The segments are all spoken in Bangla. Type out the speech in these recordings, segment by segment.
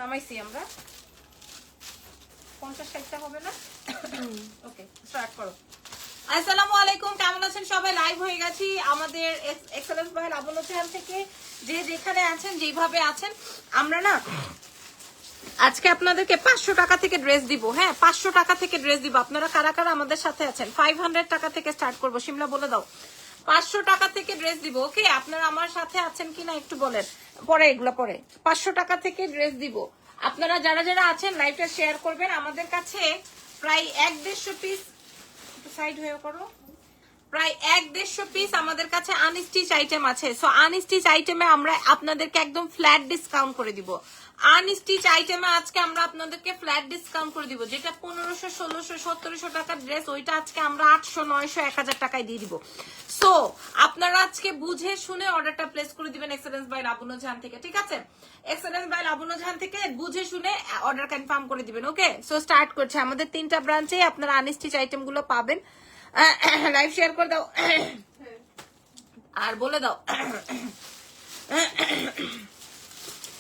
নামাইছি আমরা 50-60টা হবে না? ওকে, স্টার্ট করো। আসসালামু আলাইকুম, কেমন আছেন সবাই? লাইভ হয়ে গেছি আমাদের এক্সেলেন্স বাই লাবণ্য চ্যানেল থেকে। যে যেখানে আছেন, যেভাবে আছেন, আমরা না আজকে আপনাদেরকে 500 টাকা থেকে ড্রেস দিব। হ্যাঁ, 500 টাকা থেকে ড্রেস দিব। আপনারা কারা কারা আমাদের সাথে আছেন? 500 টাকা থেকে স্টার্ট করবো। সিমলা বলে দাও 500 টাকা থেকে ড্রেস দিব। ওকে, আপনারা আমার সাথে আছেন কিনা একটু বলেন। পরে এগুলো পরে 500 টাকা থেকে ড্রেস দিব। আপনারা যারা যারা আছেন লাইভটা শেয়ার করবেন। আমাদের কাছে প্রায় 1-150 পিস, সাইড হয়ে করো, প্রায় 1-150 পিস আমাদের কাছে আনস্টিচ আইটেম আছে। সো আনস্টিচ আইটেমে আমরা আপনাদেরকে একদম ফ্ল্যাট ডিসকাউন্ট করে দিব। আনস্টিচ আইটেমে আজকে আমরা আপনাদেরকে ফ্ল্যাট ডিসকাউন্ট করে দিব। যেটা 1500, 1600, 1700 টাকার ড্রেস, ওইটা আজকে আমরা 800, 900, 1000 টাকায় দিয়ে দিব। সো আপনারা আজকে বুঝে শুনে অর্ডারটা প্লেস করে দিবেন এক্সেলেন্স বাই লাবণ্য জাহান থেকে, ঠিক আছে? এক্সেলেন্স বাই লাবণ্য জাহান থেকে বুঝে শুনে অর্ডার কনফার্ম করে দিবেন। ওকে, সো স্টার্ট করছে। আমাদের 3টা ব্রাঞ্চে আপনারা আনস্টিচ আইটেম গুলো পাবেন। লাইভ শেয়ার করে দাও আর বলে দাও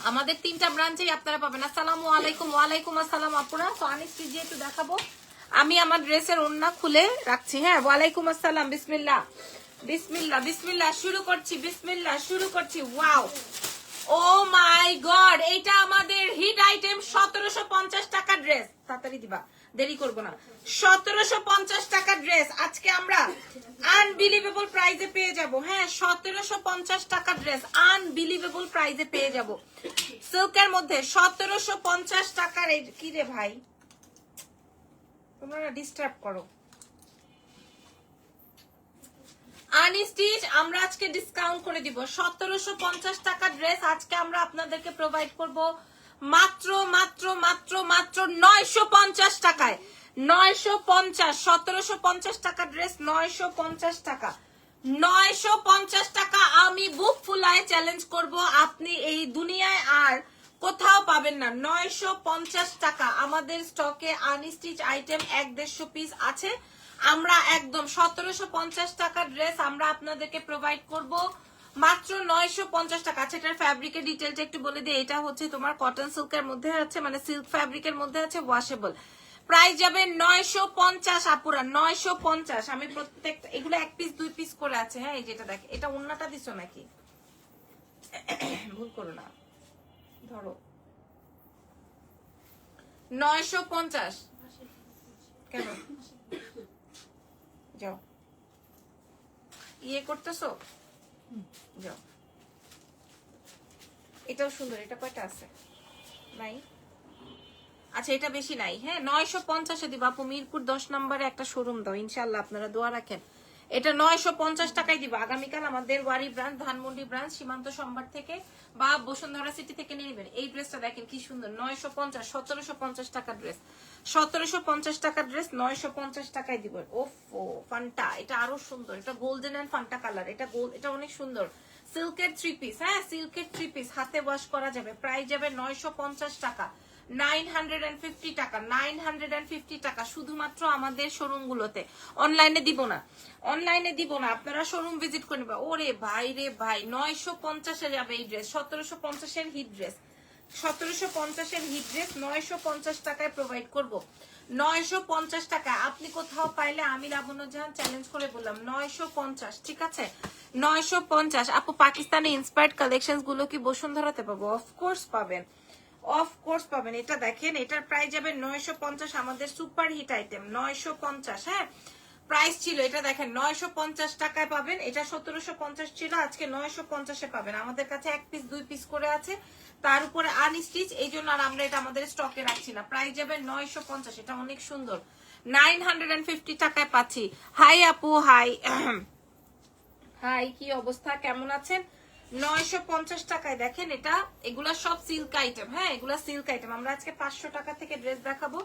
আমাদের 3টা ব্রাঞ্চেই আপনারা পাবেন। আসসালামু আলাইকুম। ওয়ালাইকুম আসসালাম আপুরা। তো আনিস্টি যেহেতু দেখাবো, আমি আমার ড্রেসের ওড়না খুলে রাখছি। হ্যাঁ, ওয়ালাইকুম আসসালাম। বিসমিল্লাহ বিসমিল্লাহ বিসমিল্লাহ শুরু করছি। বিসমিল্লাহ শুরু করছি। ওয়াও, ও মাই গড, এইটা আমাদের হিট আইটেম। 1750 টাকা ড্রেস। তাড়াতাড়ি দিবা, দেরি করবো না। 1750 টাকা ড্রেস আজকে আমরা আনবিলিভেবল প্রাইজে পেয়ে যাব। হ্যাঁ, 1750 টাকা ড্রেস আনবিলিভেবল প্রাইজে পেয়ে যাব। সিল্কের মধ্যে 1750 টাকার। কি রে ভাই, তোমরা ডিস্টার্ব করো। আনস্টিচ আমরা আজকে ডিসকাউন্ট করে দিব। 1750 টাকা ড্রেস আজকে আমরা আপনাদেরকে প্রোভাইড করব মাত্র মাত্র মাত্র মাত্র 950 টাকায়। 950, 1750 টাকা ড্রেস 950 টাকা। 950 টাকা আমি বুক ফুলায় চ্যালেঞ্জ করব, আপনি এই দুনিয়ায় আর কোথাও পাবেন না। 950 টাকা আমাদের স্টকে আনস্টিচ আইটেম 1-150 পিস আছে। আমরা একদম 1750 টাকার ড্রেস আমরা আপনাদেরকে প্রোভাইড করব মাত্র 950 টাকা। আচ্ছা, এটার ফ্যাব্রিকের ডিটেলটা একটু বলে দিই। এটা হচ্ছে তোমার কটন সিল্কের মধ্যে আছে, মানে সিল্ক ফ্যাব্রিকের মধ্যে আছে, ওয়াশেবল। প্রাইস যাবে 950 আপুরা, 950। আমি প্রত্যেকটা, এগুলো 1 পিস 2 পিস করে আছে। হ্যাঁ, এই যেটা দেখ, এটা ওন্নাটা দিছো নাকি? ভুল করো না, ধরো 950। কেন যাও ইয়ে করতেছো, যাও। এটাও সুন্দর। এটা কয়টা আছে? নাই। আচ্ছা, এটা বেশি নাই। হ্যাঁ, 950-এ দিব আপু। মিরপুর 10 নম্বরে একটা শোরুম দাও, ইনশাল্লাহ আপনারা দোয়া রাখেন। এটা 950 টাকায় দিব। আগামীকাল আমাদের ওয়ারি ব্রাঞ্চ, ধানমন্ডি ব্রাঞ্চ, সীমান্ত সম্ভার থেকে বা বসুন্ধরা সিটি থেকে নিয়ে নেবেন। এই ড্রেসটা দেখেন কি সুন্দর। 950, 1750 টাকা ড্রেস। 1750 টাকা ড্রেস 950 টাকায় দিব। ওফো, ফান্টা, এটা আরো সুন্দর। এটা গোল্ডেন এন্ড ফান্টা কালার। এটা গোল্ড, এটা অনেক সুন্দর। সিল্কের 3 পিস। হ্যাঁ, সিল্কের 3 পিস হাতে ওয়াশ করা যাবে। প্রাইস যাবে 950 টাকা। 950 টাকা, 950 টাকা শুধুমাত্র আমাদের শোরুম গুলোতে। অনলাইনে দিব না, অনলাইনে দিব না, আপনারা শোরুম ভিজিট করে নেবেন। ওরে ভাই রে ভাই, 950-এ যাবে এই ড্রেস। 1750-এর হিট ড্রেস, 1750-এর হিট ড্রেস 950 টাকায় প্রোভাইড করব। 950 টাকা আপনি কোথাও পাইলে আমি লাবণ্য জাহান চ্যালেঞ্জ করে বললাম 950, ঠিক আছে? 950। আপু, পাকিস্তানি ইন্সপায়ার্ড কালেকশন গুলো কি বসুন্ধরাতে পাবো? অফকোর্স পাবেন, অফকোর্স পাবেন। এটা দেখেন, এটার প্রাইস যাবে 950। আমাদের সুপার হিট আইটেম 950। হ্যাঁ, প্রাইস ছিল, এটা দেখেন 950 টাকায় পাবেন। এটা 1750 ছিল, আজকে 950-এ পাবেন। আমাদের কাছে 1 পিস 2 পিস করে আছে, তার উপরে আনস্টিচ, এই জন্য আর আমরা এটা আমাদের স্টকে রাখছি না। প্রাইস যাবে 950। এটা অনেক সুন্দর। 950 টাকায় পাচ্ছি। হাই আপু, হাই হাই, কি অবস্থা, কেমন আছেন? 950 টাকায় দেখেন এটা। এগুলা সব সিল্ক আইটেম। হ্যাঁ, এগুলা সিল্ক আইটেম। আমরা আজকে 500 টাকা থেকে ড্রেস দেখাবো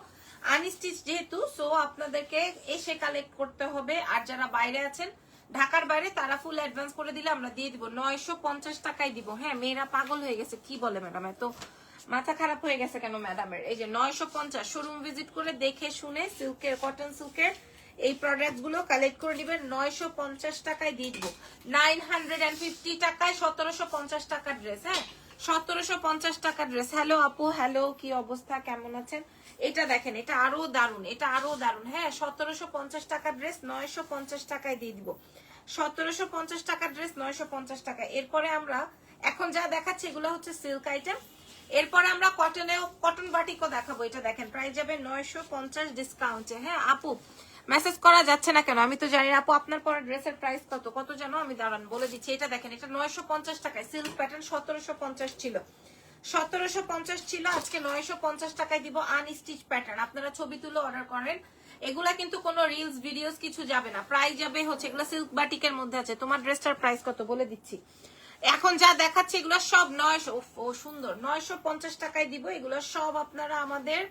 আনস্টিচ যেহেতু। সো আপনাদেরকে এসে কালেক্ট করতে হবে। আর যারা বাইরে আছেন, ঢাকার বাইরে, তারা ফুল অ্যাডভান্স করে দিলে আমরা দিয়ে দিব। 950 টাকায় দিব। হ্যাঁ, মেয়েরা পাগল হয়ে গেছে। কি বলে ম্যাডাম, এত মাথা খারাপ হয়ে গেছে কেন ম্যাডামের? এই যে 950, শোরুম ভিজিট করে দেখে শুনে সিল্কের, কটন সিল্কের এই প্রোডাক্ট গুলো কালেক্ট করে নেবেন। 950 টাকায় দিয়ে দিব। 950 টাকায় 1750 টাকার ড্রেস। হ্যাঁ, 1750 টাকা ড্রেস। হ্যালো আপু, হ্যালো, কি অবস্থা, কেমন আছেন? এটা দেখেন, এটা আরো দারুন, এটা আরো দারুন। হ্যাঁ, 1750 টাকা ড্রেস 950 টাকায় দিয়ে দিব। 1750 টাকা ড্রেস 950 টাকা। এরপরে আমরা এখন যা দেখাচ্ছি এগুলো হচ্ছে সিল্ক আইটেম। এরপরে আমরা কটন বাটিকও দেখাবো। এটা দেখেন, প্রাইস যাবে 950 ডিসকাউন্টে। হ্যাঁ আপু, মেসেজ করা যাচ্ছে না কেন আমি তো জানি না। আপু আপনার পরে ড্রেসের প্রাইস কত কত জানো? আমি দাঁড়ান বলে দিচ্ছি। এটা দেখেন, এটা 950 টাকায় সিল্ক প্যাটার্ন। 1750 ছিল, 1750 ছিল, আজকে 950 টাকায় দিব। আনস্টিচ প্যাটার্ন, আপনারা ছবি তুলে অর্ডার করেন। এগুলা কিন্তু কোনো রিলস ভিডিওস কিছু যাবে না। প্রাইস যাবে হচ্ছে, এগুলো সিল্ক বাটিকের মধ্যে আছে। তোমার ড্রেসটার প্রাইস কত বলে দিচ্ছি। এখন যা দেখাচ্ছে এগুলো সব 900, ও সুন্দর, 950 টাকায় দিব। এগুলো সব আপনারা আমাদের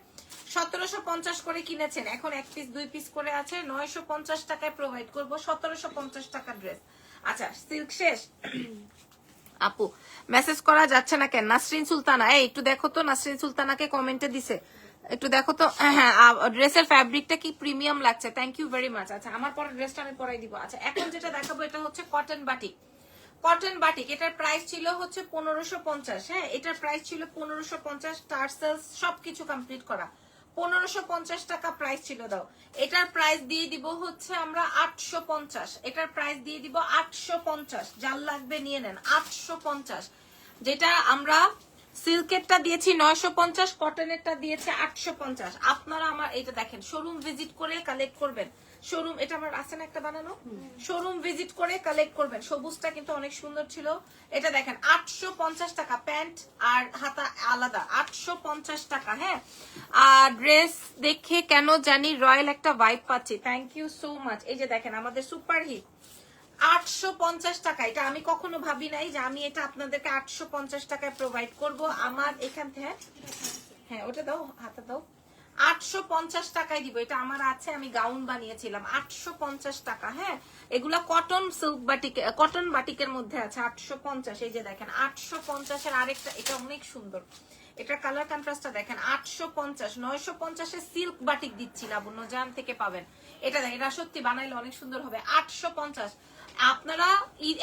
1750 করে কিনেছেন, এখন 1 পিস 2 পিস করে আছে, 950 টাকায় প্রোভাইড করব। 1750 টাকা ড্রেস। আচ্ছা, সিল্ক শেষ। আপু মেসেজ করা যাচ্ছে না কেন? নাসরিন সুলতানা, এই একটু দেখো তো, নাসরিন সুলতানাকে কমেন্টে দিছে, একটু দেখো তো। হ্যাঁ, ড্রেসের ফ্যাব্রিকটা কি প্রিমিয়াম লাগছে, থ্যাংক ইউ ভেরি মাচ। আচ্ছা, আমার পরে ড্রেসটা আমি পরাই দিব। আচ্ছা, এখন যেটা দেখাবো এটা হচ্ছে কটন বাটিক। কটন বাটিক, এটার প্রাইস ছিল হচ্ছে 1550। হ্যাঁ, এটার প্রাইস ছিল 1550, টার্সেলস সবকিছু কমপ্লিট করা। 1550 টাকা প্রাইস ছিল। দাও, এটার প্রাইস দিয়ে দিব হচ্ছে আমরা 850। এটার প্রাইস দিয়ে দিব 850। যার লাগবে নিয়ে নেন, 850। যেটা আমরা সিল্কেরটা দিয়েছি 950, কটনেরটা দিয়েছে 850। আপনারা আমার এটা দেখেন, শোরুম ভিজিট করে কালেক্ট করবেন। শোরুম, এটা আমার আছে না একটা বানানো, শোরুম ভিজিট করে কালেক্ট করবেন। সবুজটা কিন্তু অনেক সুন্দর ছিল। এটা দেখেন 850 টাকা, প্যান্ট আর হাতা আলাদা, 850 টাকা। হ্যাঁ, আর ড্রেস দেখে কেন জানি রয়্যাল একটা ভাইব পাচ্ছি, থ্যাংক ইউ সো মাচ। এই যে দেখেন আমাদের সুপার হিট 850 টাকা। এটা আমি কখনো ভাবি নাই যে আমি এটা আপনাদেরকে 850 টাকায় প্রোভাইড করব। আমার এখান থেকে, হ্যাঁ ওটা দাও, হাতে দাও, 850 টাকায় দিব। এটা আমার আছে, আমি গাউন বানিয়েছিলাম, 850 টাকা। হ্যাঁ, এগুলা কটন সিল্ক বাটিক, কটন বাটিকের মধ্যে আছে 850। এই যে দেখেন 850 এর আরেকটা, এটা অনেক সুন্দর, এটা কালার কন্ট্রাস্টটা দেখেন। 850, 950 এ সিল্ক বাটিক দিচ্ছিলাম, নজান থেকে পাবেন। এটা দেখেন, এটা সত্যি বানাইলে অনেক সুন্দর হবে। 850 আপনারা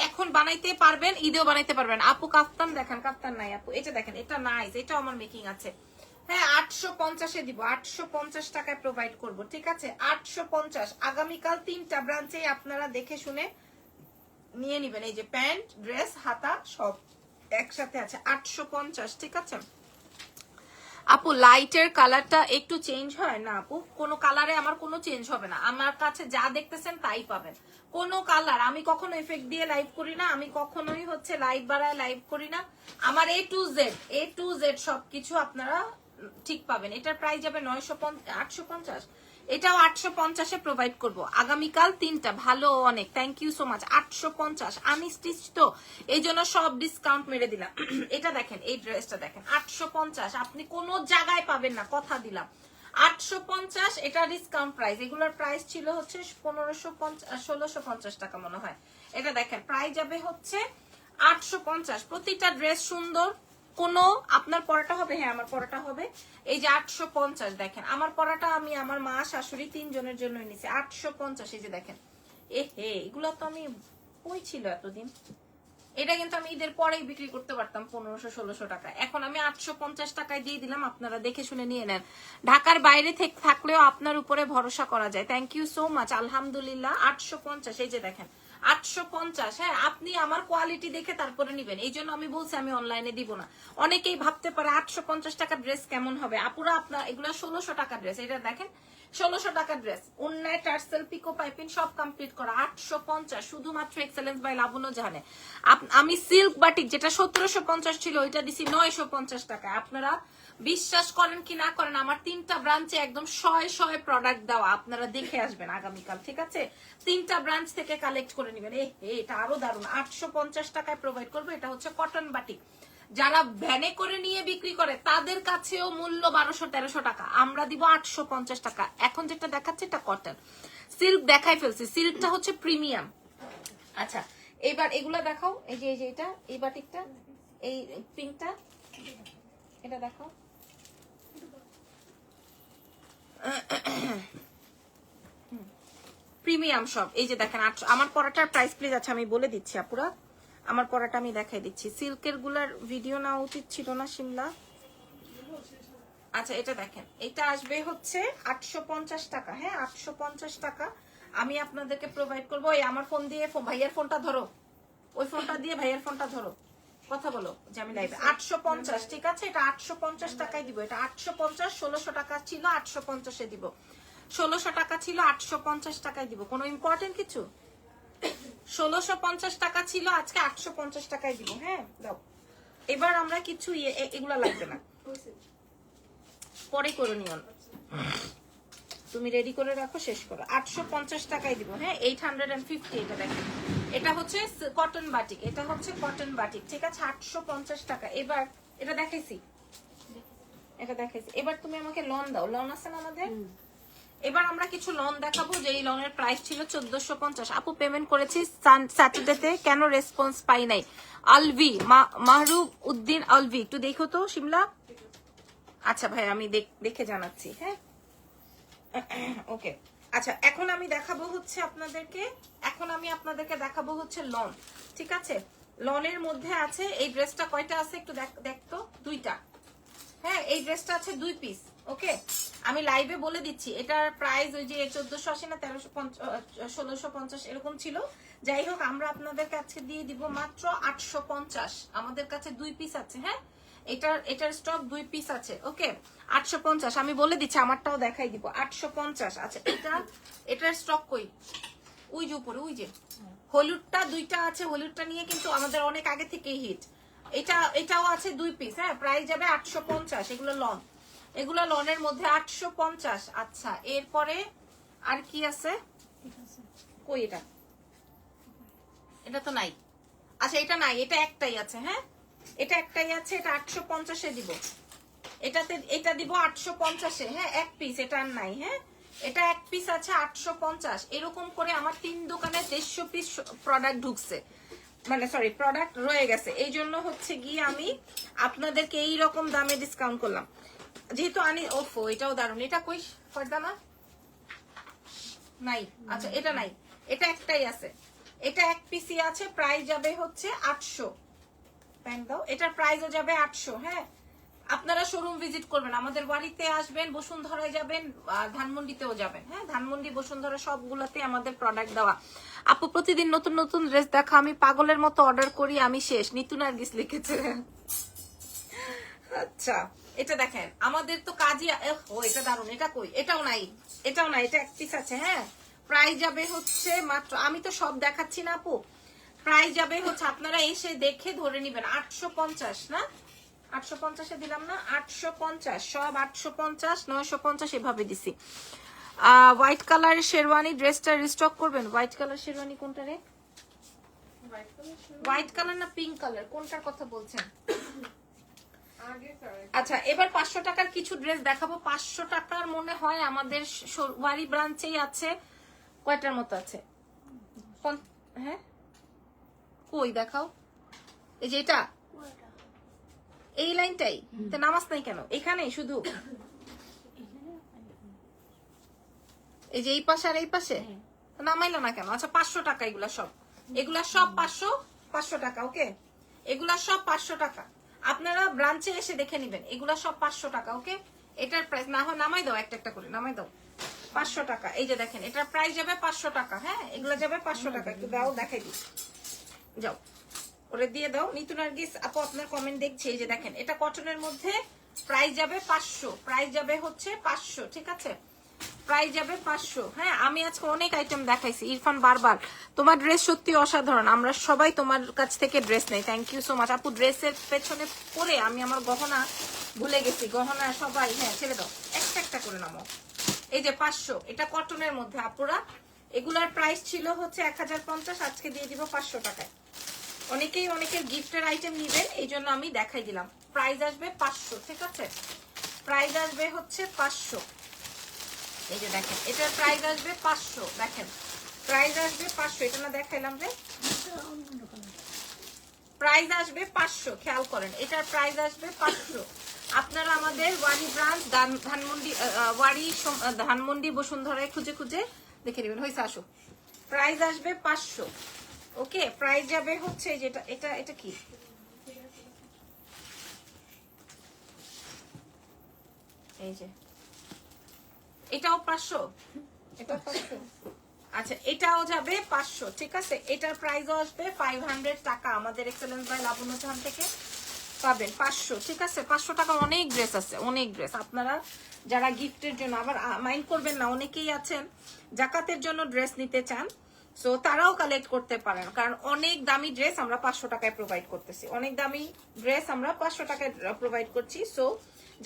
এখন বানাইতে পারবেন, ঈদেও বানাইতে পারবেন। আপু কাফতান দেখেন, কাফতান নাই আপু। এটা দেখেন, এটা নাইস, এটা আমার মেকিং আছে। হ্যাঁ, 850 এ দিব, 850 টাকায় প্রোভাইড করব। ঠিক আছে, 850। আগামীকাল 3টা ব্রাঞ্চে আপনারা দেখে শুনে নিয়ে নিবেন। এই যে প্যান্ট, ড্রেস, হাতা সব একসাথে আছে, 850। ঠিক আছে আপু, লাইটের কালারটা একটু চেঞ্জ হয় না আপু? কোনো কালারে আমার কোনো চেঞ্জ হবে না, আমার কাছে যা দেখতেছেন তাই পাবেন। কোনো কালার, আমি কখনো এফেক্ট দিয়ে লাইভ করি না, আমি কখনোই হচ্ছে লাইট বাড়ায় লাইভ করি না। আমার A to Z সবকিছু আপনারা ঠিক পাবেন। এটার প্রাইস যাবে 850, এটাও 850 এ প্রোভাইড করব। আগামীকাল 3টা, ভালো অনেক, thank you so much. 850 unstitch তো, এই জন্য সব ডিসকাউন্ট মেরে দিলাম। এটা দেখেন, এই ড্রেসটা দেখেন 850, আপনি কোন জায়গায় পাবেন না, কথা দিলাম। 850 এটা ডিসকাউন্ট প্রাইস। এগুলোর প্রাইস ছিল হচ্ছে 1650 টাকা মনে হয়। এটা দেখেন, প্রাইস যাবে হচ্ছে 850। প্রতিটা ড্রেস সুন্দর। কোন আপনার পরাটা হবে, হ্যাঁ আমার পরাটা হবে। এই যে 850 দেখেন, আমার পরাটা আমি আমার মা শাশুড়ি 3 জনের জন্য নিছি, 850। এই যে দেখেন, হে এগুলো তো আমি কই ছিল এতদিন। এটা কিন্তু আমি ঈদের পরেই বিক্রি করতে পারতাম 1500-1600 টাকা, এখন আমি 850 টাকায় দিয়ে দিলাম। আপনারা দেখে শুনে নিয়ে নেন। ঢাকার বাইরে থেকে থাকলেও আপনার উপরে ভরসা করা যায়, থ্যাংক ইউ সো মাচ। আলহামদুলিল্লাহ, 850। এই যে দেখেন 850। হ্যাঁ, আপনি আমার কোয়ালিটি দেখে তারপরে নিবেন, এই জন্য আমি বলছি আমি অনলাইনে দিব না। অনেকেই ভাবতে পারে 850 টাকা ড্রেস কেমন হবে। আপুরা আপনার এগুলা 1600 টাকা ড্রেস। এটা দেখেন 1600 টাকা ড্রেস, অন্যায় টার্সেল পিকো পাইপিং সব কমপ্লিট করা, 850 শুধুমাত্র এক্সেলেন্স বাই লাবণ্য জাহানে। আমি সিল্ক বাটিক যেটা 1750 ছিল ওইটা দিছি 950 টাকা। আপনারা বিশ্বাস করেন কি না করেন, আমার 3টা ব্রাঞ্চে একদম 100 প্রোডাক্ট দেওয়া, আপনারা দেখে আসবেন আগামীকাল। ঠিক আছে, 3টা ব্রাঞ্চ থেকে কালেক্ট করে নেবেন। এটা আরো দারুন, 850 টাকায় প্রোভাইড করবো। এটা হচ্ছে কটন বাটিক, যারা ভ্যানে করে নিয়ে বিক্রি করে তাদের কাছেও মূল্য 1200-1300 টাকা, আমরা দিব 850 টাকা। এখন যেটা দেখাচ্ছে এটা কটন সিল্ক, দেখাই ফেলছি, সিল্কটা হচ্ছে প্রিমিয়াম। আচ্ছা, এবার এগুলা দেখাও। এই যে এটা, এই বাটিকটা, এই পিঙ্কটা, এটা দেখো। প্রিমিয়াম সব। এই যে দেখেন, আমার পরাটার প্রাইস প্লিজ, আচ্ছা আমি বলে দিচ্ছি আপুরা, আমার পরাটা আমি দেখাই দিচ্ছি। সিল্কের গুলার ভিডিও নেওয়া উচিত ছিল না শিমলা। আচ্ছা এটা দেখেন, এটা আসবে হচ্ছে 850 টাকা। হ্যাঁ 850 টাকা আমি আপনাদেরকে প্রোভাইড করবো। এই আমার ফোন দিয়ে ভাইয়ের ফোনটা ধরো, ওই ফোনটা দিয়ে ভাইয়ের ফোনটা ধরো, কথা বলো যে আমি লাইভে। 850, ঠিক আছে? এটা 850 টাকায় দিব। এটা 850, 1600 টাকা ছিল 850-এ দিব। 1600 টাকা ছিল 850 টাকায় দিব। কোনো ইম্পর্টেন্ট কিছু? 1650 টাকা ছিল, আজকে 850 টাকায় দিব। হ্যাঁ দাও। এবার আমরা কিছু এগুলা লাগবে না, পরে করে নিও, তুমি রেডি করে রাখো, শেষ করো। 850 টাকায় দিব। হ্যাঁ 850। এটা দেখেন, এটা হচ্ছে কটন বাটিক, এটা হচ্ছে কটন বাটিক, ঠিক আছে? 850 টাকা। এবার এটা দেখাইছি, এটা দেখাইছি। এবার তুমি আমাকে লন দাও, লন আছে না আমাদের? এবার আমরা কিছু লন দেখাবো, যে এই লনের প্রাইস ছিল 1450। আপু পেমেন্ট করেছি স্যাটারডেতে, কেন রেসপন্স পাই নাই? আলভি, মাহরুব উদ্দিন আলভি, একটু দেখো তো শিমলা। আচ্ছা ভাই আমি দেখে জানাচ্ছি। হ্যাঁ ওকে। আচ্ছা এখন আমি দেখাবো হচ্ছে আপনাদেরকে, দেখাবো হচ্ছে লন, ঠিক আছে? লনের মধ্যে আছে এই ড্রেসটা কয়টা আছে একটু দেখতো, 2টা। হ্যাঁ এই ড্রেসটা আছে 2 পিস। ওকে আমি লাইভে বলে দিচ্ছি, এটার প্রাইস ওই যে 1480 না 1650 এরকম ছিল। যাই হোক আমরা আপনাদেরকে আজকে দিয়ে দিব মাত্র 850। আমাদের কাছে 2 পিস আছে। হ্যাঁ এটার স্টক 2 পিস আছে। ওকে 850 আমি বলে দিচ্ছি, আমারটাও দেখাই দিব 850। আচ্ছা এটার স্টক কই? ওই যে উপরে, ওই যে হলুদটা 2টা আছে, হলুদটা নিয়ে কিন্তু আমাদের অনেক আগে থেকেই হিট। এটাও আছে 2 পিস। হ্যাঁ প্রাইস যাবে 850। এগুলো লনের মধ্যে 850। আচ্ছা এরপরে আর কি আছে? কই এটা তো নাই। আচ্ছা এটা নাই, এটা একটাই আছে। হ্যাঁ এটা একটাই আছে, এটা 850-এ দিব। এটা দিব 850-এ। হ্যাঁ 1 পিস, এটা আর নাই। হ্যাঁ এটা 1 পিস আছে 850। এরকম করে আমার 3 দোকানে 150 পিস প্রোডাক্ট ঢুকছে, মানে সরি প্রোডাক্ট রয়ে গেছে। এই জন্য হচ্ছে গিয়ে আমি আপনাদেরকে এই রকম দামে ডিসকাউন্ট করলাম, যেহেতু আনি। ওফো এটাও দারুন। এটা কই ফরদানা? নাই। আচ্ছা এটা নাই, এটা একটাই আছে, এটা 1 পিসই আছে। প্রাইস যাবে হচ্ছে 800। প্যান্ট দাও, এটার প্রাইসও যাবে 800। হ্যাঁ আপনারা শোরুম ভিজিট করবেন, আমাদের বাড়িতে আসবেন, বসুন্ধরায় যাবেন, ধানমন্ডিতেও যাবেন। হ্যাঁ ধানমন্ডি বসুন্ধরা সবগুলাতে আমাদের প্রোডাক্ট দেওয়া। আপু প্রতিদিন নতুন নতুন ড্রেস দেখা, আমি পাগলের মতো অর্ডার করি, আমি শেষ। নিতু নার্গিস লিখেছে। আচ্ছা এটা দেখেন, আমাদের তো কাজই। ও এটা দারুন। এটা কই? এটাও নাই, এটাও নাই, এটা 1 পিস আছে। হ্যাঁ প্রাইস যাবে হচ্ছে মাত্র, আমি তো সব দেখাচ্ছি না আপু, প্রাইস যাবে হচ্ছে আপনারা এসে দেখে ধরে নিবেন 850 না 850-এ দিলাম না? 850, সব 850, 950 এভাবে দিছি। হোয়াইট কালার শেরওয়ানি ড্রেসটা রিস্টক করবেন। হোয়াইট কালার শেরওয়ানি কোনটা রে? হোয়াইট কালার না পিঙ্ক কালার, কোনটার কথা বলছেন? আচ্ছা এবার 500 টাকার কিছু ড্রেস দেখাবো। 500 টাকার মনে হয় আমাদের ওয়ারি ব্রাঞ্চেই আছে। কয়টার মতো আছে? হ্যাঁ কই দেখাও। এই যে এটা, এই লাইনটাই তো নামাজ নাই কেন এখানে? শুধু এই যে এই পাশে আর এই পাশে নামাইলো না কেন? আচ্ছা 500 টাকা এগুলা সব 500 টাকা। ওকে এগুলা সব 500 টাকা, আপনারা ব্রাঞ্চে এসে দেখে নিবেন। এগুলা সব 500 টাকা। ওকে এটার প্রাইস না হয় নামাই দাও, একটা করে নামাই দাও। 500 টাকা। এই যে দেখেন এটার প্রাইস যাবে 500 টাকা। হ্যাঁ এগুলা যাবে 500 টাকা। একটু দাও দেখাই দিই, যাও করে দিয়ে দাও। নিতু নার্গিস আপু আপনার কমেন্ট দেখছি। এই যে দেখেন এটা কটনের মধ্যে, প্রাইস যাবে 500। প্রাইস যাবে হচ্ছে 500, ঠিক আছে? প্রাইস যাবে 500। হ্যাঁ আমি আজকে অনেক আইটেম দেখাইছি। ইরফান বারবার, তোমার ড্রেস সত্যি অসাধারণ, আমরা সবাই তোমার কাছ থেকে ড্রেস নেই। থ্যাংক ইউ সো মাচ আপু। ড্রেসের পেছনে পরে আমি আমার গহনা ভুলে গেছি, গহনা সবাই। হ্যাঁ ছেড়ে দাও, একটা করে নামো। এই যে 500, এটা কটনের মধ্যে আপুরা। এগুলার প্রাইস ছিল হচ্ছে 1050, আজকে দিয়ে দিব 500 টাকায়। অনেকেই অনেকের গিফটের আইটেম নিবেন, এই জন্য আমি দেখাই দিলাম। প্রাইস আসবে 500, ঠিক আছে? প্রাইস আসবে হচ্ছে 500। এই যে দেখেন এটার প্রাইস আসবে 500। দেখেন প্রাইস আসবে 500, এটা না দেখাইলাম রে? প্রাইস আসবে 500, খেয়াল করেন এটার প্রাইস আসবে 500। আপনারা আমাদের ওয়ারি ব্রাঞ্চ ধানমন্ডি বসুন্ধরায় খুঁজে দেখে নেবেন। হয়েছে আসো। প্রাইস আসবে 500। ওকে প্রাইস যাবে হচ্ছে যেটা এটা এটা কি এই যে এটাও 500 এটা 500 আচ্ছা এটাও যাবে 500 ঠিক আছে এটার প্রাইসও আসবে 500 টাকা আমাদের এক্সেলেন্স বাই লাবণ্য জাহান থেকে পাবেন 500 ঠিক আছে 500 টাকার অনেক ড্রেস আছে অনেক ড্রেস আপনারা যারা গিফটের জন্য আবার মাইন্ড করবেন না অনেকেই আছেন জাকাতের জন্য ড্রেস নিতে চান সো তারাও কালেক্ট করতে পারেন কারণ অনেক দামি ড্রেস আমরা 500 টাকায় প্রোভাইড করতেছি অনেক দামি ড্রেস আমরা 500 টাকায় প্রোভাইড করছি সো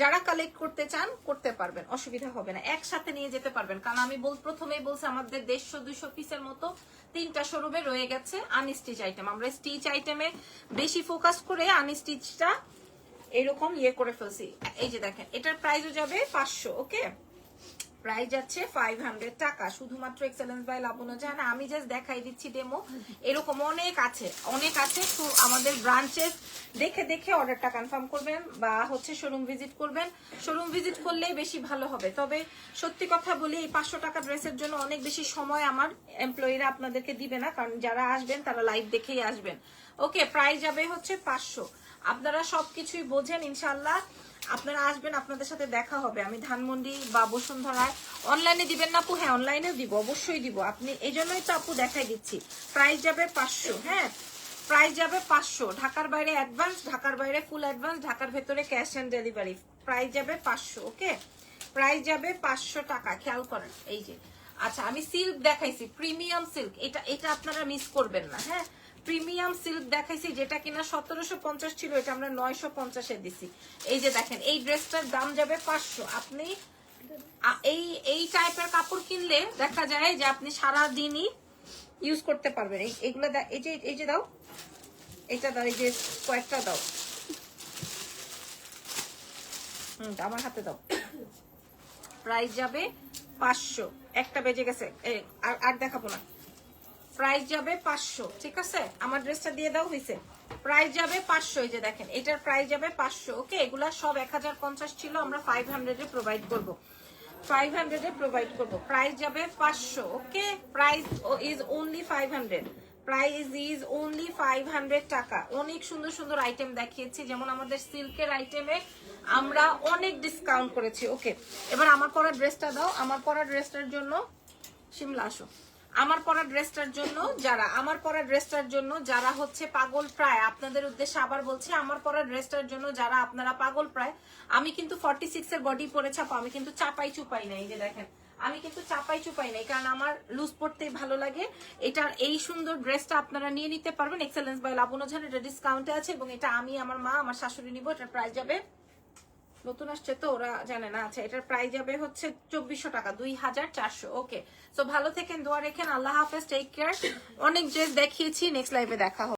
যারা কালেক্ট করতে চান করতে পারবেন অসুবিধা হবে না একসাথে নিয়ে যেতে পারবেন কারণ আমি প্রথমেই বলছি আমাদের 150-200 পিসের মতো 3টা শোরুমে রয়ে গেছে আনস্টিচ আইটেম আমরা স্টিচ আইটেমে বেশি ফোকাস করে আনস্টিচটা এরকম ইয়ে করে ফেলছি এই যে দেখেন এটার প্রাইসও যাবে 500 ওকে প্রাইস যাচ্ছে 500 টাকা শুধুমাত্র এক্সেলেন্স বাই লাবণ্য জাহান আমি জাস্ট দেখাই দিচ্ছি ডেমো এরকম অনেক আছে তো আমাদের ব্রাঞ্চে দেখে দেখে অর্ডারটা কনফার্ম করবেন বা হচ্ছে শোরুম ভিজিট করবেন শোরুম ভিজিট করলেই বেশি ভালো হবে তবে সত্যি কথা বলি এই 500 টাকা ড্রেসের জন্য অনেক বেশি সময় আমার এমপ্লয়িরা আপনাদেরকে দিবে না কারণ যারা আসবেন তারা লাইভ দেখেই আসবেন ওকে প্রাইস যাবে হচ্ছে 500 আপনারা সবকিছুই বোঝেন ইনশাআল্লাহ আপনারা আসবেন আপনাদের সাথে দেখা হবে আমি ধানমন্ডি বা বসুন্ধরায় অনলাইনে দিবেন না আপু হ্যাঁ অনলাইনেও দিব অবশ্যই দিব আপনি এই জন্যই তো আপু দেখাই দিচ্ছি প্রাইস যাবে 500 হ্যাঁ প্রাইস যাবে 500 ঢাকার বাইরে অ্যাডভান্স ঢাকার বাইরে ফুল অ্যাডভান্স ঢাকার ভেতরে ক্যাশ অন ডেলিভারি প্রাইস যাবে 500 ওকে প্রাইস যাবে 500 টাকা খেয়াল করেন এই যে আচ্ছা আমি সিল্ক দেখাইছি প্রিমিয়াম সিল্ক এটা আপনারা মিস করবেন না হ্যাঁ প্রিমিয়াম সিল্ক দেখাইছি যেটা কিনা 1750 ছিল এটা আমরা 950 এ দিছি এই যে দেখেন এই ড্রেসটার দাম যাবে 500 আপনি এই টাইপের কাপড় কিনলে দেখা যায় যে আপনি সারা দিনই ইউজ করতে পারবেন এইগুলো এই যে দাও এটা দাও এই যে কয়েকটা দাও আমার হাতে দাও প্রাইস যাবে 500 একটা বেজে গেছে আর দেখাবো না প্রাইস যাবে 500 ঠিক আছে আমার ড্রেসটা দিয়ে দাও হইছে প্রাইস যাবে 500 এই যে দেখেন এটার প্রাইস যাবে 500 ওকে এগুলা সব 1050 ছিল আমরা 500 এ প্রোভাইড করব 500 এ প্রোভাইড করব প্রাইস যাবে 500 okay price is only 500 price is only 500 টাকা অনেক সুন্দর সুন্দর আইটেম দেখিয়েছি যেমন আমাদের সিল্কের আইটেমে আমরা অনেক ডিসকাউন্ট করেছি ওকে এবার আমার পরা ড্রেসটা দাও আমার পরা ড্রেসটার জন্য শিমলা আসো আমার পরা ড্রেসটার জন্য যারা হচ্ছে পাগল প্রায় আপনাদের উদ্দেশ্যে আবার বলছি আমার পরা ড্রেসটার জন্য যারা আপনারা পাগল প্রায় আমি কিন্তু 46 এর বডি পরে ছাপা আমি কিন্তু চাপাই চুপাই নাই এই যে দেখেন আমি কিন্তু চাপাই চুপাই নাই কারণ আমার লুজ পরতেই ভালো লাগে এটার এই সুন্দর ড্রেসটা আপনারা নিয়ে নিতে পারবেন এক্সেলেন্স বাই লাবণ্য জাহান এটা ডিসকাউন্টে আছে এবং এটা আমি আমার মা আমার শাশুড়ি নিব এটার প্রাইস যাবে নতুন আসছে তো ওরা জানে না আচ্ছা এটার প্রাইস যাবে হচ্ছে 2400 টাকা 2400 ওকে সো ভালো থেকেন দোয়া রেখেন আল্লাহ হাফেজ টেক কেয়ার অনেক ড্রেস দেখিয়েছি নেক্সট লাইভে দেখা হবে